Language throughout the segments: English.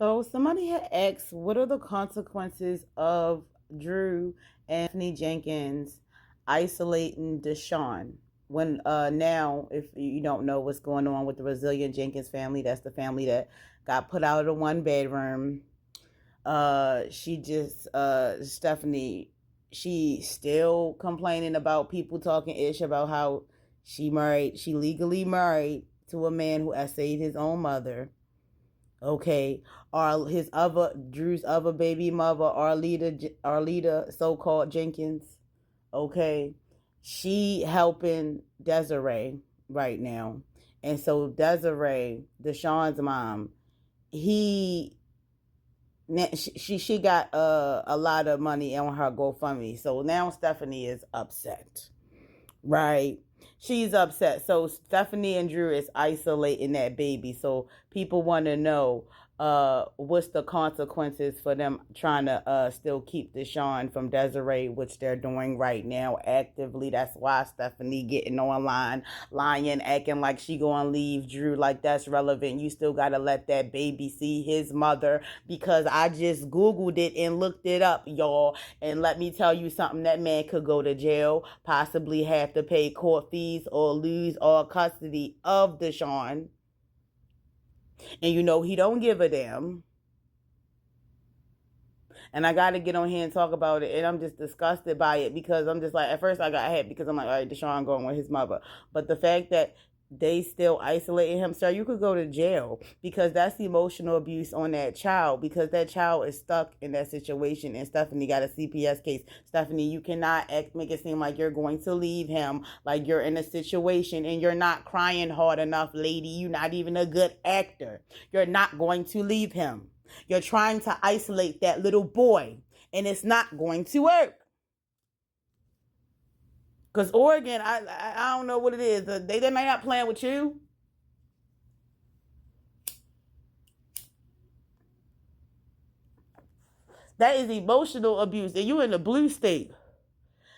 So somebody had asked, what are the consequences of Drew and Anthony Jenkins isolating Deshaun? When now, if you don't know what's going on with the Brazilian Jenkins family, that's the family that got put out of the one bedroom. She just Stephanie, she still complaining about people talking ish about how she legally married to a man who essayed his own mother. Okay, or his other Drew's other baby mother, Arlita, so-called Jenkins. Okay, she helping Desiree right now, and so Desiree, Deshaun's mom, he she got a lot of money on her GoFundMe, so now Stephanie is upset, right? She's upset. So Stephanie and Drew is isolating that baby. So people want to know what's the consequences for them trying to still keep Deshaun from Desiree, which they're doing right now actively. That's why Stephanie getting online, lying, acting like she gonna leave Drew, like that's relevant. You still gotta let that baby see his mother, because I just Googled it and looked it up, y'all. And let me tell you something, that man could go to jail, possibly have to pay court fees, or lose all custody of Deshaun. And you know he don't give a damn. And I got to get on here and talk about it. And I'm just disgusted by it, because I'm just like, at first I got hit because I'm like, all right, Deshaun going with his mother. But the fact that they still isolating him, sir, you could go to jail, because that's emotional abuse on that child, because that child is stuck in that situation. And Stephanie got a CPS case. Stephanie, you cannot make it seem like you're going to leave him, like you're in a situation and you're not crying hard enough, lady. You're not even a good actor. You're not going to leave him. You're trying to isolate that little boy, and it's not going to work. Because Oregon, I don't know what it is. They may not playing with you. That is emotional abuse. And you in the blue state.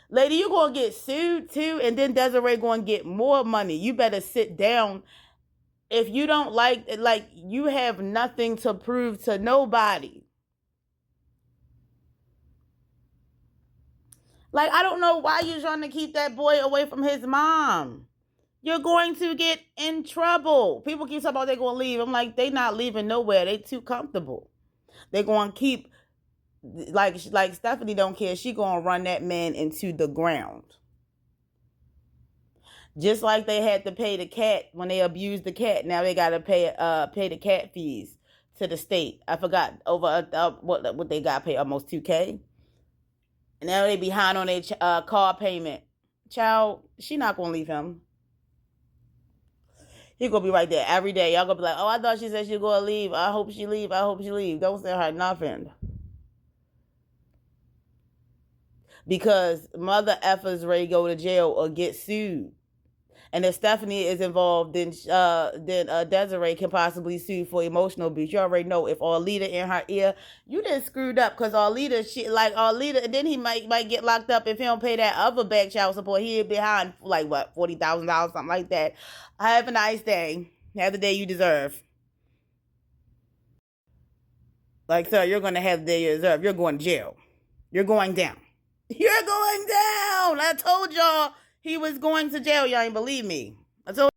Lady, you're going to get sued too. And then Desiree going to get more money. You better sit down. If you don't like, you have nothing to prove to nobody. Like, I don't know why you're trying to keep that boy away from his mom. You're going to get in trouble. People keep talking about they're going to leave. I'm like, they not leaving nowhere. They too comfortable. They're going to keep, like Stephanie don't care. She going to run that man into the ground. Just like they had to pay the cat when they abused the cat. Now they got to pay the cat fees to the state. I forgot over what they got to pay, almost $2,000. And now they behind on their car payment. Child, she not going to leave him. He going to be right there every day. Y'all going to be like, oh, I thought she said she was going to leave. I hope she leave. I hope she leave. Don't say her nothing. Because mother effers ready to go to jail or get sued. And if Stephanie is involved, then Desiree can possibly sue for emotional abuse. You already know, if Arlita in her ear, you done screwed up, because Arlita, and then he might get locked up if he don't pay that other back child support. He'll be behind like what, $40,000, something like that. Have a nice day. Have the day you deserve. Like, sir, you're gonna have the day you deserve. You're going to jail. You're going down. You're going down. I told y'all he was going to jail. Y'all ain't believe me. I told